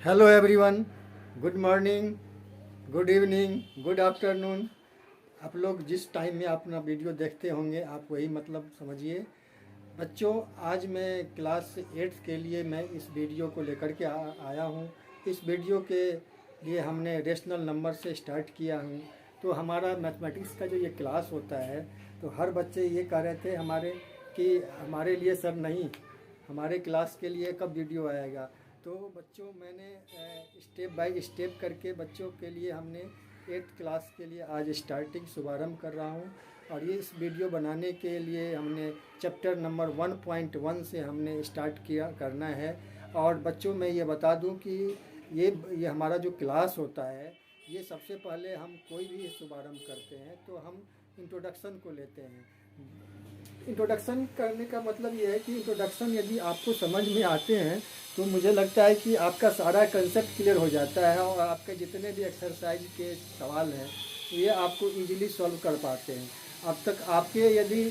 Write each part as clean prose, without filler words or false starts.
Hello everyone, good morning, good evening, good afternoon. आप लोग जिस टाइम में अपना वीडियो देखते होंगे आप वही मतलब समझिए। बच्चों, आज मैं क्लास 8 के लिए मैं इस वीडियो को लेकर के आया हूँ। इस वीडियो के लिए हमने रेशनल नंबर से स्टार्ट किया हूँ। तो हमारा मैथमेटिक्स का जो ये क्लास होता है, तो हर बच्चे ये कह रहे थे हमारे लिए सर नहीं, हमारे क्लास के लिए कब वीडियो आएगा। तो बच्चों, मैंने स्टेप बाय स्टेप करके बच्चों के लिए हमने 8th क्लास के लिए आज स्टार्टिंग शुभारंभ कर रहा हूँ। और ये इस वीडियो बनाने के लिए हमने चैप्टर नंबर 1.1 से हमने स्टार्ट करना है। और बच्चों, मैं ये बता दूं कि ये हमारा जो क्लास होता है, ये सबसे पहले हम कोई भी शुभारंभ करते हैं तो हम इंट्रोडक्शन को लेते हैं। इंट्रोडक्शन करने का मतलब ये है कि इंट्रोडक्शन यदि आपको समझ में आते हैं तो मुझे लगता है कि आपका सारा कंसेप्ट क्लियर हो जाता है और आपके जितने भी एक्सरसाइज के सवाल हैं ये आपको इजीली सॉल्व कर पाते हैं। अब तक आपके यदि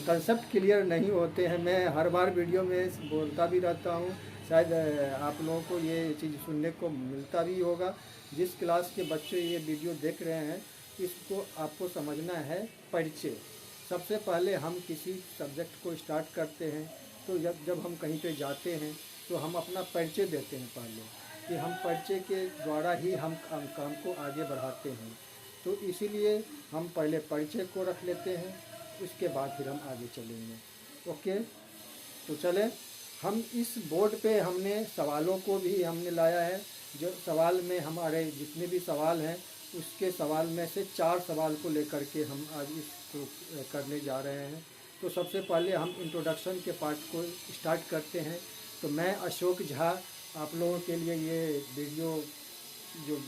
कंसेप्ट क्लियर नहीं होते हैं, मैं हर बार वीडियो में बोलता भी रहता हूँ, शायद आप लोगों को ये चीज़ सुनने को मिलता भी होगा। जिस क्लास के बच्चे ये वीडियो देख रहे हैं, इसको आपको समझना है परिचय। सबसे पहले हम किसी सब्जेक्ट को स्टार्ट करते हैं तो जब हम कहीं पे जाते हैं तो हम अपना परिचय देते हैं पहले, कि हम परिचय के द्वारा ही हम काम को आगे बढ़ाते हैं। तो इसीलिए हम पहले परिचय को रख लेते हैं, उसके बाद फिर हम आगे चलेंगे। ओके, तो चलें। हम इस बोर्ड पे हमने सवालों को भी हमने लाया है। जो सवाल में हमारे जितने भी सवाल हैं उसके सवाल में से 4 सवाल को लेकर के हम आज इसको करने जा रहे हैं। तो सबसे पहले हम इंट्रोडक्शन के पार्ट को स्टार्ट करते हैं। तो मैं अशोक झा आप लोगों के लिए ये वीडियो जो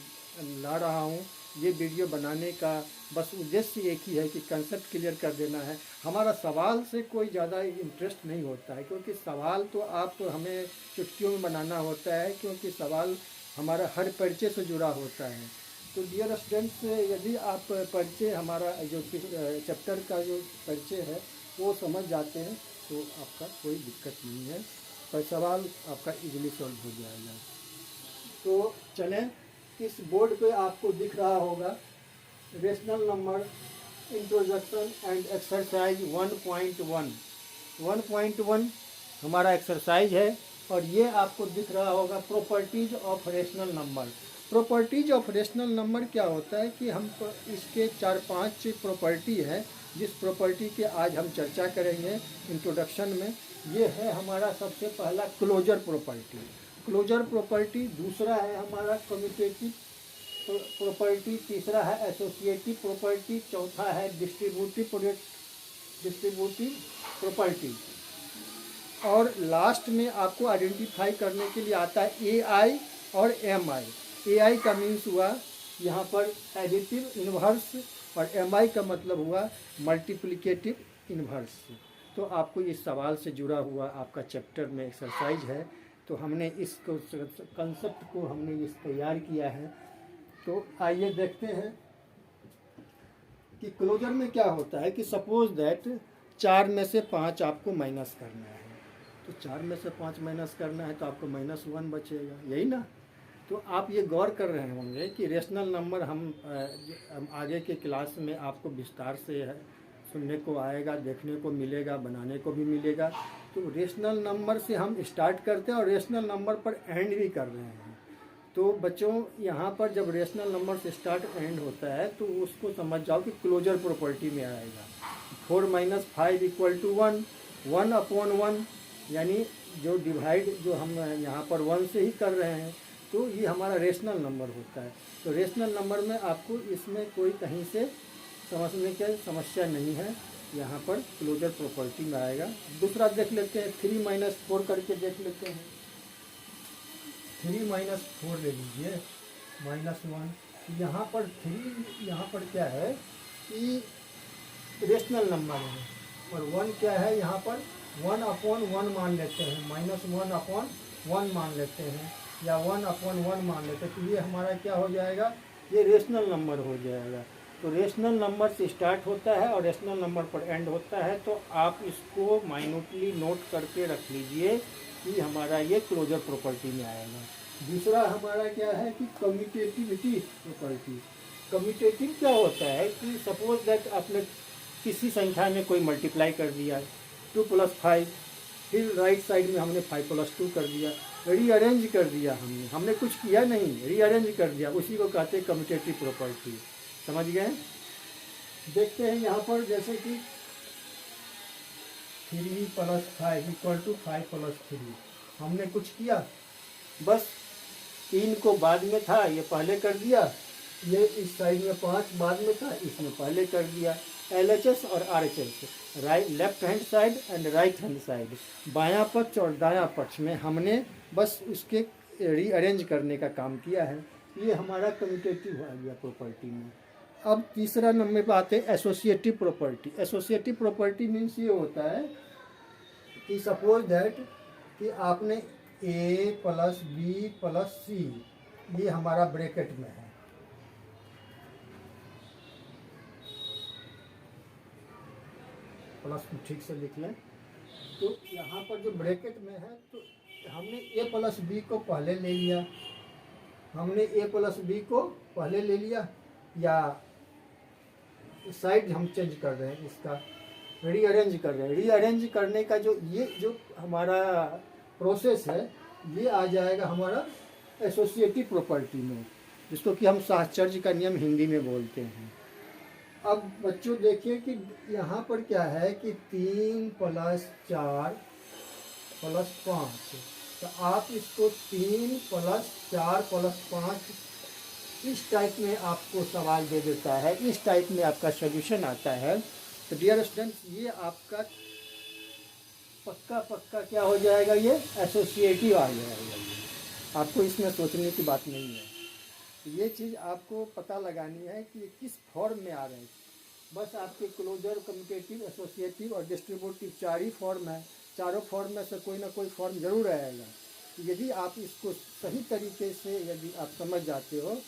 ला रहा हूँ, ये वीडियो बनाने का बस उद्देश्य एक ही है कि कंसेप्ट क्लियर कर देना है। हमारा सवाल से कोई ज़्यादा इंटरेस्ट नहीं होता है, क्योंकि सवाल तो आप हमें चुटकियों में बनाना होता है, क्योंकि सवाल हमारा हर परिचय से जुड़ा होता है। तो डियर स्टूडेंट्स, यदि आप परिचय हमारा जो चैप्टर का जो परिचय है वो समझ जाते हैं तो आपका कोई दिक्कत नहीं है, पर सवाल आपका इजीली सॉल्व हो जाएगा। तो चलें, इस बोर्ड पे आपको दिख रहा होगा rational number introduction and exercise 1.1। 1.1 हमारा एक्सरसाइज है और ये आपको दिख रहा होगा properties of rational number. Properties of rational number क्या होता है कि हम इसके 4-5 प्रॉपर्टी है, जिस प्रॉपर्टी के आज हम चर्चा करेंगे इंट्रोडक्शन में। ये है हमारा सबसे पहला क्लोजर प्रॉपर्टी। क्लोजर प्रॉपर्टी, दूसरा है हमारा कम्यूटेटिव प्रॉपर्टी, तीसरा है एसोसिएटिव प्रॉपर्टी, चौथा है डिस्ट्रीब्यूटिव प्रॉपर्टी, और लास्ट में आपको आइडेंटिफाई करने के लिए आता है एआई और एमआई। एआई का मीन्स हुआ यहाँ पर एडिटिव इन्वर्स और एमआई का मतलब हुआ मल्टीप्लिकेटिव इन्वर्स। तो आपको इस सवाल से जुड़ा हुआ आपका चैप्टर में एक्सरसाइज है, तो हमने इसको कंसेप्ट को हमने इस तैयार किया है। तो आइए देखते हैं कि क्लोजर में क्या होता है। कि सपोज दैट 4 में से 5 आपको माइनस करना है, तो 4 में से 5 माइनस करना है तो आपको -1 बचेगा, यही ना। तो आप ये गौर कर रहे होंगे कि रेशनल नंबर हम आगे के क्लास में आपको विस्तार से सुनने को आएगा, देखने को मिलेगा, बनाने को भी मिलेगा। तो रेशनल नंबर से हम स्टार्ट करते हैं और रेशनल नंबर पर एंड भी कर रहे हैं। तो बच्चों, यहाँ पर जब रेशनल नंबर से स्टार्ट एंड होता है तो उसको समझ जाओ कि क्लोजर प्रॉपर्टी में आएगा। 4 - 5 = 1, 1/1, यानी जो डिवाइड जो हम यहाँ पर 1 से ही कर रहे हैं, तो ये हमारा रेशनल नंबर होता है। तो रेशनल नंबर में आपको इसमें कोई कहीं से समझने की समस्या नहीं है, यहाँ पर क्लोजर प्रॉपर्टी में आएगा। दूसरा देख लेते हैं, 3 - 4 करके देख लेते हैं। 3 - 4 ले लीजिए, -1। यहाँ पर 3 यहाँ पर क्या है कि रेशनल नंबर है, और 1 क्या है यहाँ पर 1/1 मान लेते हैं, -1/1 मान लेते हैं, या 1/1 मान लेते हैं। तो ये हमारा क्या हो जाएगा, ये रेशनल नंबर हो जाएगा। तो रेशनल नंबर से स्टार्ट होता है और रेशनल नंबर पर एंड होता है। तो आप इसको माइन्यूटली नोट करके रख लीजिए कि हमारा ये क्लोजर प्रॉपर्टी में आएगा। दूसरा हमारा क्या है कि कम्यूटेटिविटी प्रॉपर्टी। कम्यूटेटिव क्या होता है कि सपोज दैट आपने किसी संख्या में कोई मल्टीप्लाई कर दिया 2+5, फिर राइट साइड में हमने 5+2 कर दिया, रीअरेंज कर दिया, हमने कुछ किया नहीं, रीअरेंज कर दिया, उसी को कहते हैं कम्यूटेटिव प्रॉपर्टी। समझ गए? देखते हैं यहाँ पर जैसे कि 3+5 = 5+3, हमने कुछ किया, बस 3 को बाद में था ये पहले कर दिया, ये इस साइड में 5 बाद में था इसमें पहले कर दिया। LHS और RHS, right left hand side and right hand side, बायां पक्ष और दायां पक्ष में हमने बस उसके रीअरेंज करने का काम किया है। ये हमारा कम्यूटेटिव आ गया प्रॉपर्टी में। अब तीसरा नंबर पे आते हैं associative property. Associative property means ये होता है कि सपोज दैट कि आपने A + B + C, ये हमारा ब्रैकेट में है, प्लस को ठीक से लिख लें। तो यहाँ पर जो ब्रैकेट में है तो हमने A + B को पहले ले लिया, हमने A + B को पहले ले लिया, या साइड हम चेंज कर रहे हैं, इसका रीअरेंज कर रहे हैं। रीअरेंज करने का जो हमारा प्रोसेस है ये आ जाएगा हमारा एसोसिएटिव प्रॉपर्टी में, जिसको कि हम साहचर्य का नियम हिंदी में बोलते हैं। अब बच्चों देखिए कि यहाँ पर क्या है कि 3 + 4 + 5, तो आप इसको 3 + 4 + 5 इस टाइप में आपको सवाल दे देता है, इस टाइप में आपका सॉल्यूशन आता है। तो डियर स्टूडेंट्स, ये आपका पक्का क्या हो जाएगा, ये एसोसिएटिव आ जाएगा। आपको इसमें सोचने की बात नहीं है, ये चीज़ आपको पता लगानी है कि ये किस फॉर्म में आ रहे हैं। बस आपके क्लोजर, कम्यूटेटिव, एसोसिएटिव और डिस्ट्रीब्यूटिव 4 ही फॉर्म है, चारों फॉर्म में से कोई ना कोई फॉर्म जरूर आएगा। यदि आप इसको सही तरीके से यदि आप समझ जाते हो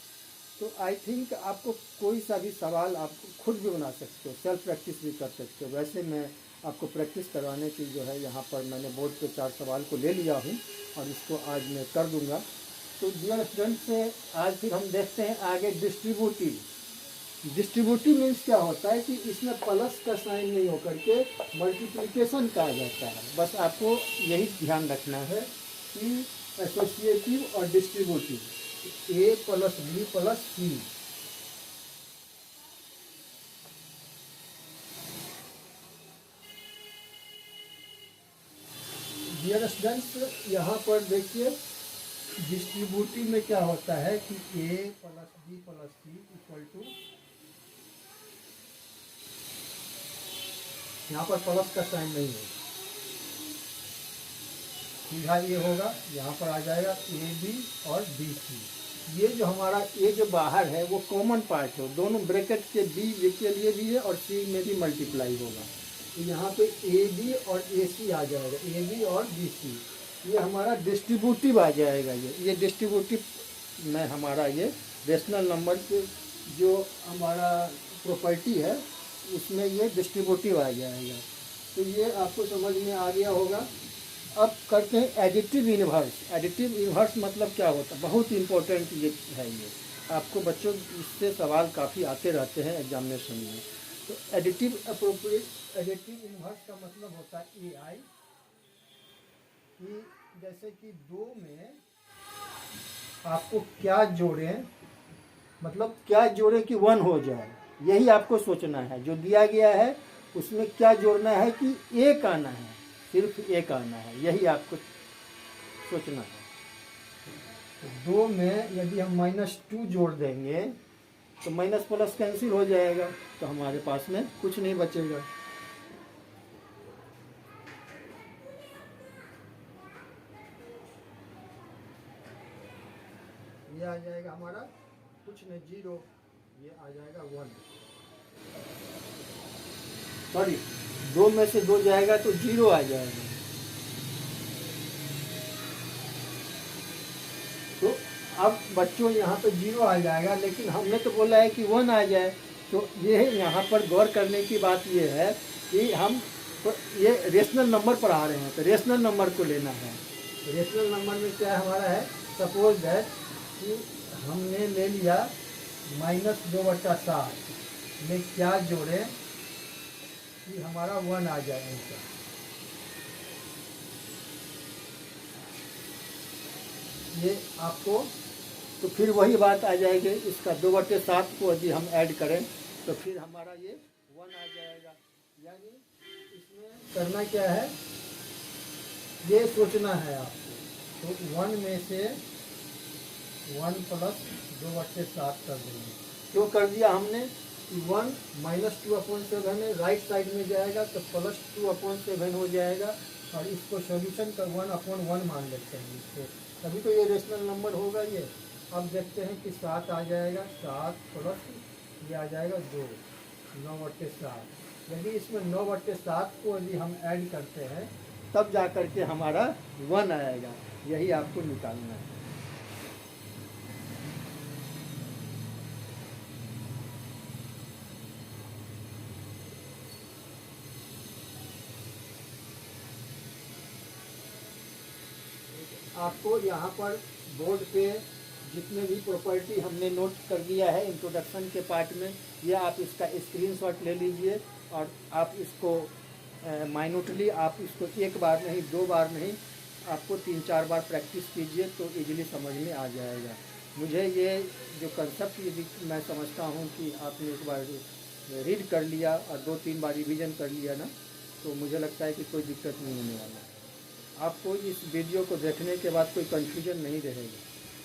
तो आई थिंक आपको कोई सा भी सवाल आप खुद भी बना सकते हो, सेल्फ प्रैक्टिस भी कर सकते हो। वैसे मैं आपको प्रैक्टिस करवाने की जो है यहाँ पर मैंने बोर्ड पे 4 सवाल को ले लिया हूँ और इसको आज मैं कर दूँगा। तो डियर स्टूडेंट्स, आज फिर हम देखते हैं आगे डिस्ट्रीब्यूटिव। डिस्ट्रीब्यूटिव मीन्स क्या होता है कि इसमें प्लस का साइन नहीं होकर के मल्टीप्लिकेशन कहा जाता है। बस आपको यही ध्यान रखना है कि एसोसिएटिव और distributive A + B + C, dear students यहाँ पर देखिए डिस्ट्रीब्यूटिव में क्या होता है कि A + B + C = यहाँ पर प्लस का साइन नहीं है, सीधा ये होगा, यहाँ पर आ जाएगा AB और BC। ये जो हमारा A जो बाहर है वो कॉमन पार्ट है, दोनों ब्रैकेट के B के लिए भी है और C में भी मल्टीप्लाई होगा, तो यहाँ पे AB और AC आ जाएगा, AB और BC। ये हमारा डिस्ट्रीब्यूटिव आ जाएगा। ये डिस्ट्रीब्यूटिव में हमारा ये रेशनल नंबर के जो हमारा प्रॉपर्टी है उसमें ये डिस्ट्रीब्यूटिव आ जाएगा। तो ये आपको समझ में आ गया होगा। अब करते हैं एडिटिव इन्वर्स। एडिटिव इन्वर्स मतलब क्या होता है, बहुत इंपॉर्टेंट ये है। ये आपको बच्चों इससे सवाल काफ़ी आते रहते हैं एग्जामिनेशन में। तो एडिटिव इन्वर्स का मतलब होता है AI, कि जैसे कि 2 में आपको क्या जोड़ें, मतलब क्या जोड़ें कि 1 हो जाए, यही आपको सोचना है। जो दिया गया है उसमें क्या जोड़ना है कि 1 आना है, सिर्फ 1 आना है, यही आपको सोचना है। तो 2 में यदि हम -2 जोड़ देंगे तो माइनस प्लस कैंसिल हो जाएगा, तो हमारे पास में कुछ नहीं बचेगा। ये आ जाएगा हमारा कुछ नहीं 0, ये आ जाएगा 1। सॉरी, 2 में से 2 जाएगा तो 0 आ जाएगा। तो अब बच्चों यहाँ पे 0 आ जाएगा, लेकिन हमने तो बोला है कि 1 आ जाए। तो ये यहाँ पर गौर करने की बात ये है कि हम तो ये रेशनल नंबर पर आ रहे हैं, तो रेशनल नंबर को लेना है। रेशनल नंबर में क्या हमारा है सपोज दैट कि हमने ले लिया -2/7 में क्या जोड़ें कि हमारा 1 आ जाए इनका। ये आपको तो फिर वही बात आ जाएगी, इसका 2/7 को यदि हम ऐड करें तो फिर हमारा ये 1 आ जाएगा। यानी इसमें करना क्या है, ये सोचना है आपको। तो 1 में से 1 + 2/7 कर देंगे। क्यों कर दिया हमने कि 1 -2/7 है, राइट साइड में जाएगा तो +2/7 हो जाएगा, और इसको सॉल्यूशन का 1/1 मान लेते हैं इसको, तभी तो ये रेशनल नंबर होगा ये। अब देखते हैं कि 7 आ जाएगा, 7 प्लस ये आ जाएगा 2, 9/7। यदि इसमें 9/7 को यदि हम ऐड करते हैं तब जा कर के हमारा 1 आएगा। यही आपको निकालना है। आपको यहाँ पर बोर्ड पे जितने भी प्रॉपर्टी हमने नोट कर दिया है इंट्रोडक्शन के पार्ट में, ये आप इसका स्क्रीनशॉट ले लीजिए और आप इसको माइन्यूटली आप इसको एक बार नहीं, 2 बार नहीं, आपको 3-4 बार प्रैक्टिस कीजिए तो इजीली समझ में आ जाएगा। मुझे ये जो कंसेप्ट यदि मैं समझता हूँ कि आपने एक बार रीड कर लिया और 2-3 बार रिवीजन कर लिया ना, तो मुझे लगता है कि कोई दिक्कत नहीं होने वाला। आपको इस वीडियो को देखने के बाद कोई कन्फ्यूजन नहीं रहेगा।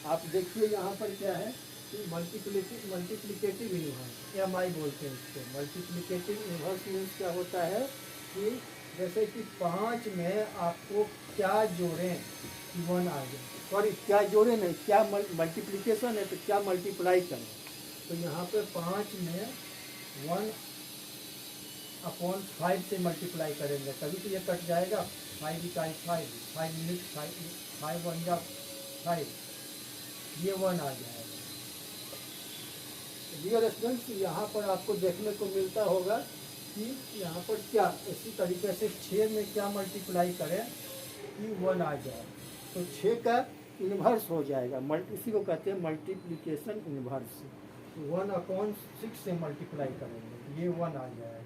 आप देखिए यहाँ पर क्या है कि मल्टीप्लिकेटिव इन्वर्स, MI बोलते हैं इसको। मल्टीप्लिकेटिव इन्वर्स मीन्स क्या होता है कि जैसे कि 5 में आपको क्या जोड़ें कि 1 आ जाए, सॉरी क्या जोड़ें नहीं, क्या मल्टीप्लिकेशन है तो क्या मल्टीप्लाई करें। तो यहाँ पर 5 में 1/5 से मल्टीप्लाई करेंगे तभी तो ये कट जाएगा। 5 × 5, 5 मिनट, 5 1 जा 5, ये 1 आ जाएगा। डियर स्टूडेंट्स, यहाँ पर आपको देखने को मिलता होगा कि यहाँ पर क्या इसी तरीके से 6 में क्या मल्टीप्लाई करें कि 1 आ जाए, तो 6 का इन्वर्स हो जाएगा। इसी को कहते हैं मल्टीप्लिकेशन इन्वर्स। 1/6 से मल्टीप्लाई करेंगे ये 1 आ जाएगा।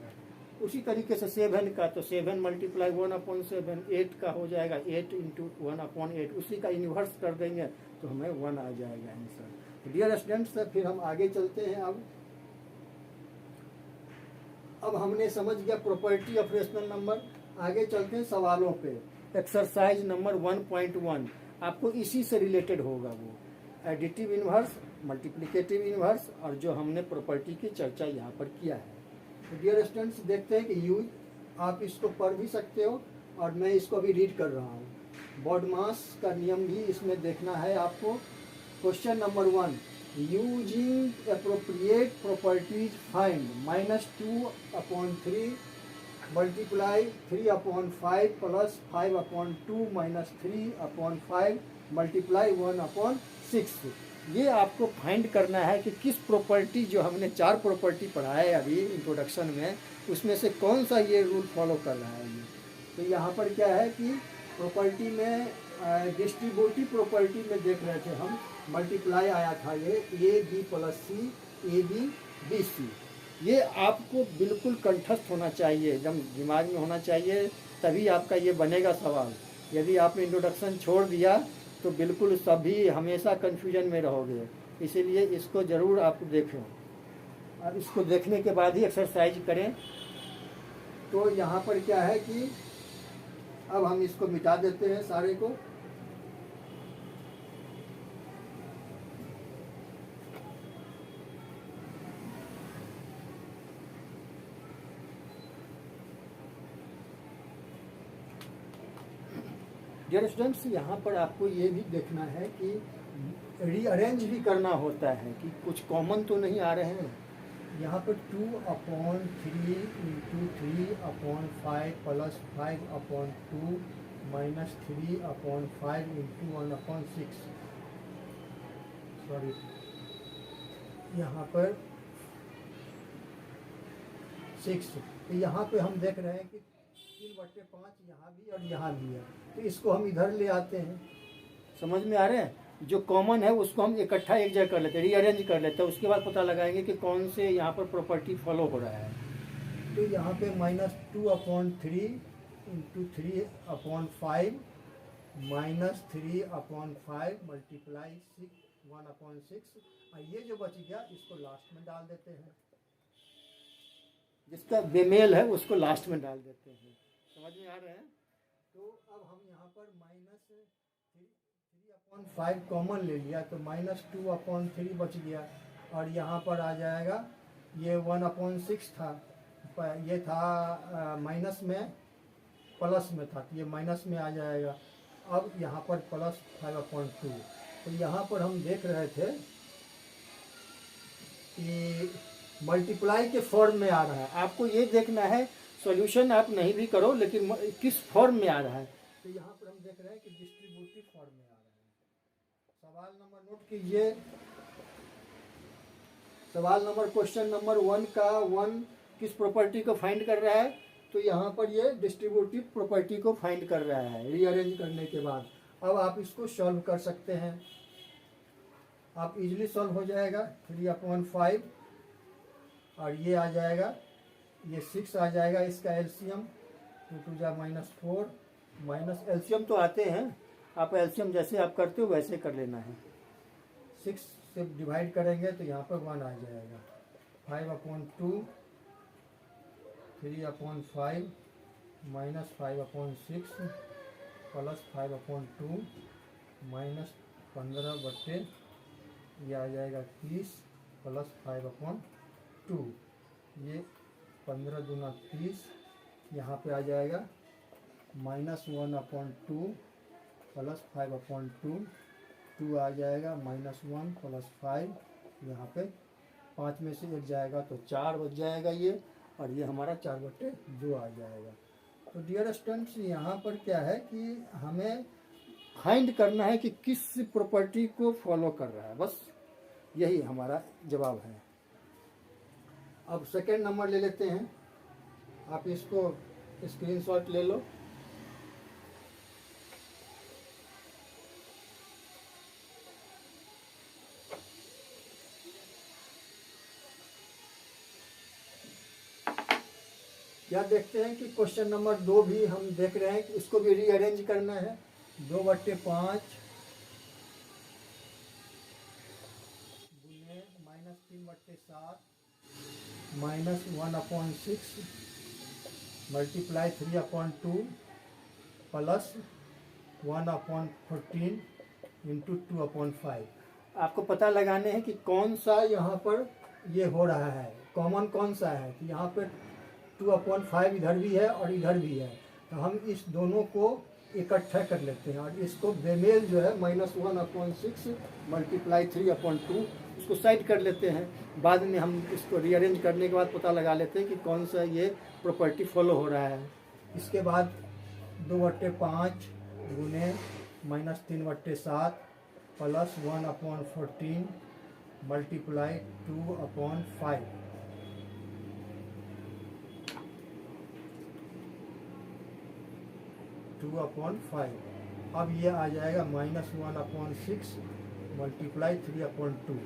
उसी तरीके से 7 का, तो 7 × 1/7 8 का हो जाएगा, 8 × 1/8 उसी का इन्वर्स कर देंगे तो हमें 1 आ जाएगा आंसर। डियर स्टूडेंट्स, फिर हम आगे चलते हैं। अब हमने समझ गया प्रॉपर्टी ऑफ रेशनल नंबर। आगे चलते हैं सवालों पे। एक्सरसाइज नंबर 1.1 आपको इसी से रिलेटेड होगा, वो एडिटिव इन्वर्स, मल्टीप्लिकेटिव इन्वर्स और जो हमने प्रॉपर्टी की चर्चा यहाँ पर किया है। डियर स्टूडेंट्स, देखते हैं कि यूज आप इसको पढ़ भी सकते हो और मैं इसको अभी रीड कर रहा हूँ। बॉडमास का नियम भी इसमें देखना है आपको। Question number 1, using appropriate properties find -2/3 multiply 3/5 + 5/2 -3/5 multiply 1/6। ये आपको फाइंड करना है कि किस प्रॉपर्टी, जो हमने 4 प्रॉपर्टी पढ़ा है अभी इंट्रोडक्शन में, उसमें से कौन सा ये रूल फॉलो कर रहा है ये। तो यहाँ पर क्या है कि प्रॉपर्टी में डिस्ट्रीब्यूटिव प्रॉपर्टी में देख रहे थे हम, मल्टीप्लाई आया था ये AB + C AB BC। ये आपको बिल्कुल कंठस्थ होना चाहिए, एकदम दिमाग में होना चाहिए, तभी आपका ये बनेगा सवाल। यदि आपने इंट्रोडक्शन छोड़ दिया तो बिल्कुल सभी हमेशा कन्फ्यूजन में रहोगे। इसीलिए इसको ज़रूर आप देखें और इसको देखने के बाद ही एक्सरसाइज करें। तो यहाँ पर क्या है कि अब हम इसको मिटा देते हैं सारे को। डियर स्टूडेंट्स, यहाँ पर आपको ये भी देखना है कि रीअरेंज भी करना होता है कि कुछ कॉमन तो नहीं आ रहे हैं। यहाँ पर 2/3 × 3/5 + 5/2 -3/5 × 1/6, सॉरी यहाँ पर 6। तो यहाँ पे हम देख रहे हैं कि 3/5 यहाँ भी और यहाँ भी है, तो इसको हम इधर ले आते हैं। समझ में आ रहे हैं? जो कॉमन है उसको हम इकट्ठा एक जगह कर लेते हैं, रीअरेंज कर लेते हैं, उसके बाद पता लगाएंगे कि कौन से यहाँ पर प्रॉपर्टी फॉलो हो रहा है। तो यहाँ पे -2/3 इंटू 3/5 -3/5 मल्टीप्लाई 1/6, और ये जो बच गया इसको लास्ट में डाल देते हैं, जिसका बेमेल है उसको लास्ट में डाल देते हैं। समझ में आ रहे हैं? तो अब हम यहाँ पर -3/5 कॉमन ले लिया तो -2/3 बच गया, और यहाँ पर आ जाएगा ये 1/6 था, ये था माइनस में, प्लस में था, तो ये माइनस में आ जाएगा। अब यहाँ पर +5/2, तो यहाँ पर हम देख रहे थे कि मल्टीप्लाई के फॉर्म में आ रहा है। आपको ये देखना है, सॉल्यूशन आप नहीं भी करो लेकिन किस फॉर्म में आ रहा है। तो यहाँ पर हम देख रहे हैं कि डिस्ट्रीब्यूटिव फॉर्म में आ रहा है। सवाल नंबर नोट कीजिए। सवाल नंबर क्वेश्चन नंबर 1 का 1 किस प्रॉपर्टी को फाइंड कर रहा है? तो यहाँ पर ये डिस्ट्रीब्यूटिव प्रॉपर्टी को फाइंड कर रहा है रीअरेंज करने के बाद। अब आप इसको सॉल्व कर सकते हैं, आप इजीली सॉल्व हो जाएगा। 3/5 और ये आ जाएगा, ये 6 आ जाएगा, इसका एलसीएम 2 × -4 माइनस एलसीएम तो आते हैं, आप एलसीएम जैसे आप करते हो वैसे कर लेना है। 6 से डिवाइड करेंगे तो यहाँ पर 1 आ जाएगा। 5/2 3/5 -5/6 +5/2 -15/, ये आ जाएगा 30 +5/2, ये 15 दूना 30, यहाँ पे आ जाएगा -1/2 +5/2, 2 आ जाएगा -1 +5, यहाँ पे 5 में से 1 जाएगा तो 4 बच जाएगा ये, और ये हमारा 4/2 आ जाएगा। तो डियर स्टूडेंट्स, यहाँ पर क्या है कि हमें फाइंड करना है कि किस प्रॉपर्टी को फॉलो कर रहा है, बस यही हमारा जवाब है। अब सेकेंड नंबर ले लेते हैं, आप इसको स्क्रीनशॉट ले लो। क्या देखते हैं कि क्वेश्चन नंबर 2 भी हम देख रहे हैं कि इसको भी रीअरेंज करना है। 2/5 गुने -3/7 -1/6 मल्टीप्लाई 3/2 प्लस 1/14 इंटू 2/5। आपको पता लगाने हैं कि कौन सा यहाँ पर ये हो रहा है, कॉमन कौन सा है। तो यहाँ पर 2/5 इधर भी है और इधर भी है, तो हम इस दोनों को इकट्ठा कर लेते हैं, और इसको बेमेल जो है -1/6 मल्टीप्लाई 3/2 इसको साइड कर लेते हैं। बाद में हम इसको रीअरेंज करने के बाद पता लगा लेते हैं कि कौन सा ये प्रॉपर्टी फॉलो हो रहा है। इसके बाद 2/5 गुने -3/7 प्लस 1/14 मल्टीप्लाई 2/5, अब ये आ जाएगा -1/6 मल्टीप्लाई 3/2।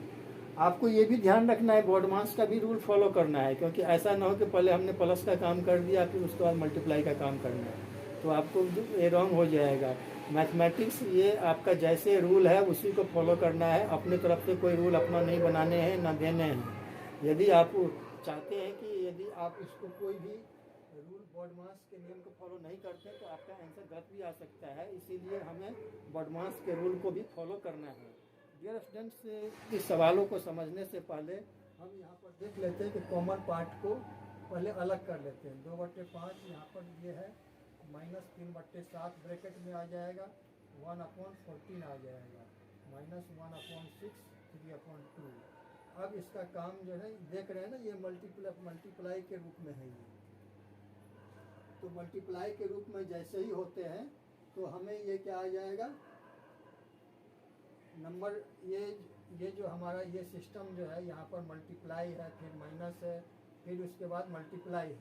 आपको ये भी ध्यान रखना है, बॉडमास का भी रूल फॉलो करना है, क्योंकि ऐसा ना हो कि पहले हमने प्लस का काम कर दिया फिर उसके बाद मल्टीप्लाई का काम करना है, तो आपको ये रॉन्ग हो जाएगा। मैथमेटिक्स ये आपका जैसे रूल है उसी को फॉलो करना है, अपने तरफ से कोई रूल अपना नहीं बनाने हैं ना देने हैं। यदि आप चाहते हैं कि यदि आप इसको कोई भी रूल बॉडमास के नियम को फॉलो नहीं करते हैं तो आपका आंसर गलत भी आ सकता है, इसीलिए हमें बॉडमास के रूल को भी फॉलो करना है। डियर स्टूडेंट्स, इस सवालों को समझने से पहले हम यहाँ पर देख लेते हैं कि कॉमन पार्ट को पहले अलग कर लेते हैं। 2/5 यहाँ पर ये है, -3/7 ब्रैकेट में आ जाएगा, 1/14 आ जाएगा, -1/6 3/2। अब इसका काम जो है देख रहे हैं ना, ये मल्टीप्लाई के रूप में है ये, तो मल्टीप्लाई के रूप में जैसे ही होते हैं तो हमें ये क्या आ जाएगा नंबर, ये जो हमारा ये सिस्टम जो है, यहाँ पर मल्टीप्लाई है, फिर माइनस है, फिर उसके बाद मल्टीप्लाई है।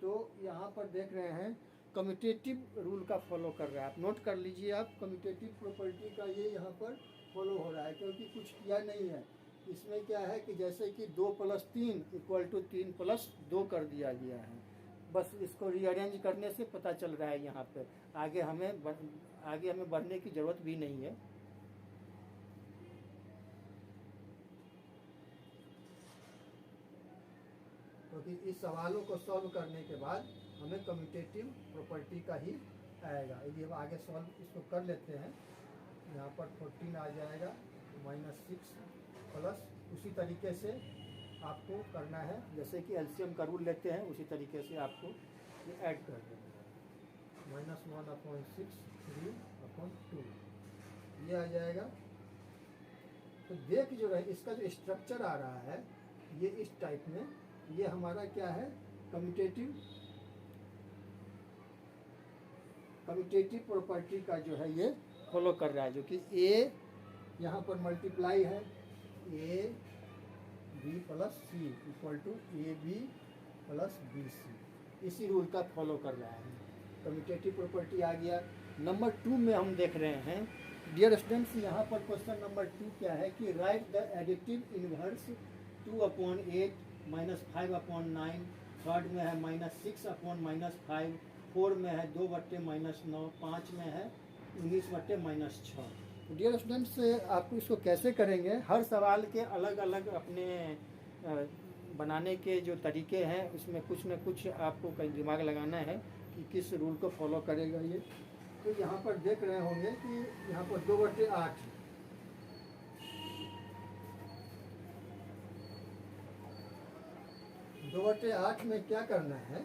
तो यहाँ पर देख रहे हैं कम्यूटेटिव रूल का फॉलो कर रहा है, आप नोट कर लीजिए। आप कम्यूटेटिव प्रॉपर्टी का ये यहाँ पर फॉलो हो रहा है, क्योंकि कुछ किया नहीं है। इसमें क्या है कि जैसे कि 2 + 3 = 3 + 2 कर दिया गया है। बस इसको रीअरेंज करने से पता चल रहा है यहाँ पर। आगे हमें बढ़ने की ज़रूरत भी नहीं है। क्योंकि इस सवालों को सॉल्व करने के बाद हमें कम्यूटेटिव प्रॉपर्टी का ही आएगा। यदि हम आगे सॉल्व इसको कर लेते हैं, यहाँ पर 14 आ जाएगा, -6 प्लस उसी तरीके से आपको करना है, जैसे कि एलसीएम का रूल लेते हैं उसी तरीके से आपको ये ऐड कर देना है। -1/6 3/2 ये आ जाएगा। तो देख जो है इसका जो स्ट्रक्चर आ रहा है ये इस टाइप में, ये हमारा क्या है, कम्यूटेटिव प्रॉपर्टी का जो है ये फॉलो कर रहा है, जो कि ए यहाँ पर मल्टीप्लाई है a b plus c equal to a b plus b c, इसी रूल का फॉलो कर रहा है। कम्यूटेटिव प्रॉपर्टी आ गया। नंबर 2 में हम देख रहे हैं डियर स्टूडेंट्स, यहाँ पर क्वेश्चन नंबर 2 क्या है कि right the additive inverse 2/8 -5/9, third में है -6/-5, 4 में है 2/-9, 5 में है 19/-6। डियर स्टूडेंट्स, आपको इसको कैसे करेंगे, हर सवाल के अलग अलग अपने बनाने के जो तरीके हैं उसमें कुछ न कुछ आपको कहीं दिमाग लगाना है कि किस रूल को फॉलो करेगा ये। तो यहाँ पर देख रहे होंगे कि यहाँ पर 2/8 2/8 में क्या करना है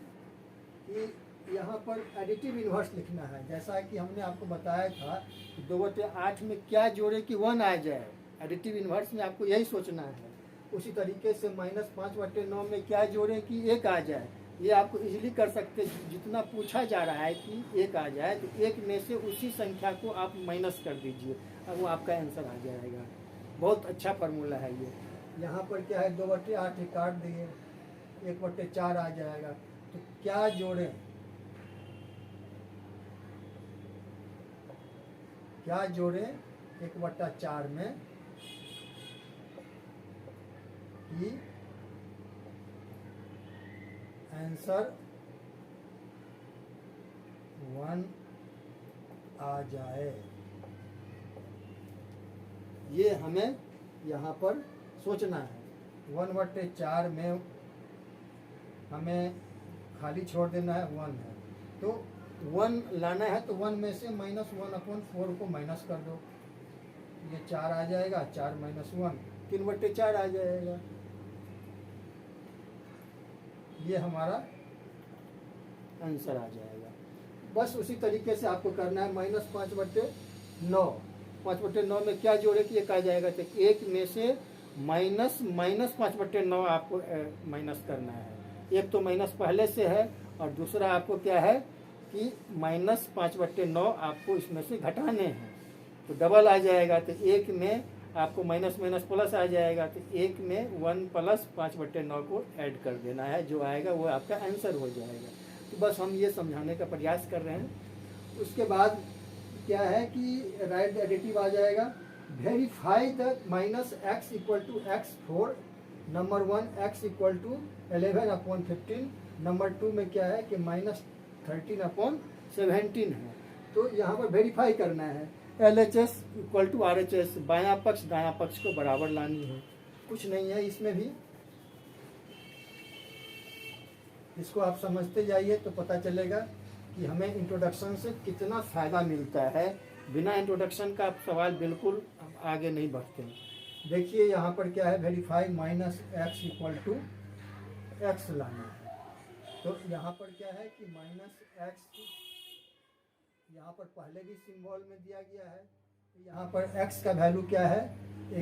कि यहाँ पर एडिटिव इन्वर्स लिखना है। जैसा कि हमने आपको बताया था कि 2/8 में क्या जोड़े कि 1 आ जाए, एडिटिव इन्वर्स में आपको यही सोचना है। उसी तरीके से -5/9 में क्या जोड़े कि 1 आ जाए, ये आपको इजीली कर सकते हैं। जितना पूछा जा रहा है कि 1 आ जाए तो 1 में से उसी संख्या को आप माइनस कर दीजिए, अब वो आपका आंसर आ जाएगा। बहुत अच्छा फार्मूला है ये। यहाँ पर क्या है 2/8 काट दिए, 1/4 आ जाएगा। तो क्या जोड़ें, क्या जोड़ें 1/4 में कि आंसर 1 आ जाए, ये हमें यहाँ पर सोचना है। 1/4 में हमें खाली छोड़ देना है, 1 है तो 1 लाना है, तो 1 में से -1/4 को माइनस कर दो, ये 4 आ जाएगा, 4 - 1 3/4 आ जाएगा। ये हमारा आंसर आ जाएगा। बस उसी तरीके से आपको करना है। -5/9, 5/9 में क्या जोड़े कि 1 आ जाएगा, तो 1 में से -5/9 आपको माइनस करना है। एक तो माइनस पहले से है और दूसरा आपको क्या है कि -5/9 आपको इसमें से घटाने हैं, तो डबल आ जाएगा। तो 1 में आपको माइनस प्लस आ जाएगा, तो 1 में 1 + 5/9 को ऐड कर देना है, जो आएगा वो आपका आंसर हो जाएगा। तो बस हम ये समझाने का प्रयास कर रहे हैं। उसके बाद क्या है कि राइट एडिटिव आ जाएगा। Verify the -x = x4, number 1 x = 11/15, number 2 में क्या है कि -13/17 है। तो यहाँ पर वेरीफाई करना है। LHS = RHS, बायां पक्ष दायां पक्ष को बराबर लानी है, कुछ नहीं है इसमें भी। इसको आप समझते जाइए तो पता चलेगा कि हमें इंट्रोडक्शन से कितना फ़ायदा मिलता है। बिना इंट्रोडक्शन का आप सवाल बिल्कुल आगे नहीं बढ़ते। देखिए यहाँ पर क्या है, वेरीफाई -x = x लाना है। तो यहाँ पर क्या है कि -x यहाँ पर पहले भी सिंबल में दिया गया है। तो यहाँ पर x का वैल्यू क्या है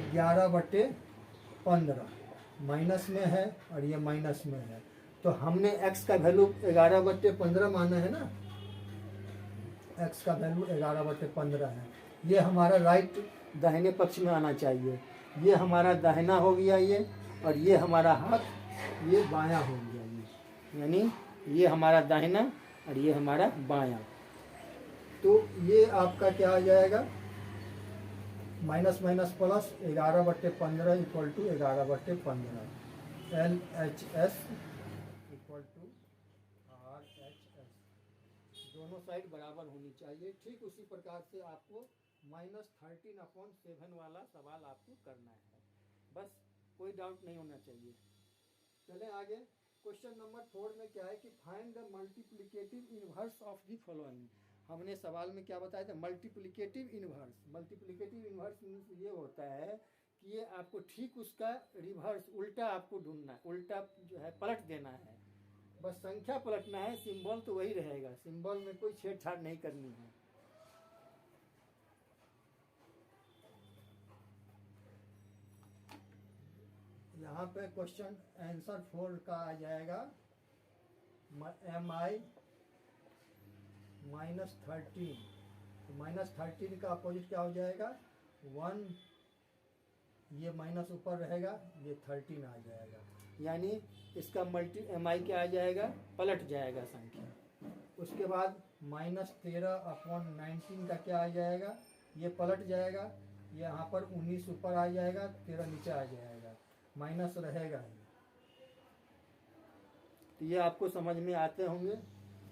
11/15, माइनस में है और ये माइनस में है, तो हमने x का वैल्यू 11/15 माना है ना, x का वैल्यू 11/15 है। ये हमारा राइट दाहिने पक्ष में आना चाहिए। ये हमारा दाहिना हो गया ये, और ये हमारा हाथ ये बायां हो गया ये, यानी ये हमारा दाहिना और ये हमारा बायां। तो ये आपका क्या आ जाएगा minus minus plus 11/15 equal to 11/15। LHS equal to RHS, दोनों साइड बराबर होनी चाहिए। ठीक उसी प्रकार से आपको -13/7 वाला सवाल आपको करना है, बस कोई डाउट नहीं होना चाहिए। चलें आगे। क्वेश्चन नंबर 4 में क्या है कि find the multiplicative inverse of the following. हमने सवाल में क्या बताया था, multiplicative inverse. Multiplicative inverse means ये होता है कि ये आपको ठीक उसका रिवर्स उल्टा आपको ढूंढना है, उल्टा जो है पलट देना है, बस संख्या पलटना है, सिंबल तो वही रहेगा, सिंबल में कोई छेड़छाड़ नहीं करनी है। यहाँ पे क्वेश्चन आंसर 4 का आ जाएगा MI -13, तो -13 का अपोजिट क्या हो जाएगा 1, ये माइनस ऊपर रहेगा, ये 13 आ जाएगा, यानी इसका MI क्या आ जाएगा, पलट जाएगा संख्या। उसके बाद -13/19 का क्या आ जाएगा, ये पलट जाएगा, ये यहाँ पर 19 ऊपर आ जाएगा, 13 नीचे आ जाएगा, माइनस रहेगा ही। तो ये आपको समझ में आते होंगे।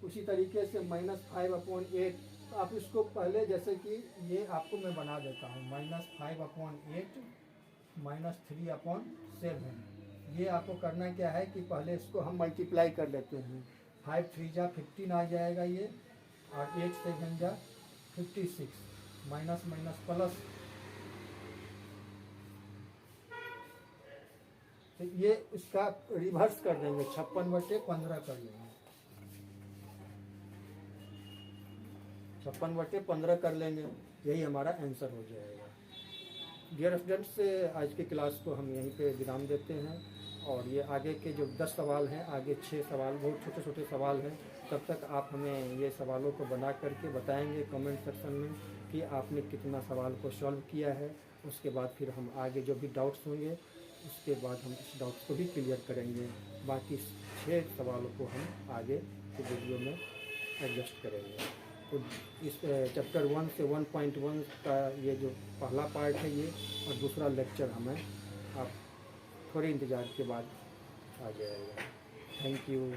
उसी तरीके से -5/8, तो आप इसको पहले जैसे कि ये आपको मैं बना देता हूँ, -5/8 -3/7। ये आपको करना क्या है कि पहले इसको हम मल्टीप्लाई कर लेते हैं। 5 3 जा 15 आ जाएगा ये, और 8 7 जा 56, माइनस माइनस प्लस, तो ये इसका रिवर्स कर देंगे, 56/15 कर लेंगे, 56/15 कर लेंगे, यही हमारा आंसर हो जाएगा। डियर स्टूडेंट्स, आज की क्लास को हम यहीं पे विराम देते हैं, और ये आगे के जो 10 सवाल हैं, आगे 6 सवाल बहुत छोटे छोटे सवाल हैं, तब तक आप हमें ये सवालों को बना करके बताएंगे कमेंट सेक्शन में कि आपने कितना सवाल को सॉल्व किया है। उसके बाद फिर हम आगे जो भी डाउट्स होंगे, उसके बाद हम इस डाउट्स को भी क्लियर करेंगे। बाकी 6 सवालों को हम आगे के वीडियो में एडजस्ट करेंगे। तो इस चैप्टर 1 से 1.1 का ये जो पहला पार्ट है ये, और दूसरा लेक्चर हमें आप थोड़े इंतज़ार के बाद आ जाएगा। Thank you.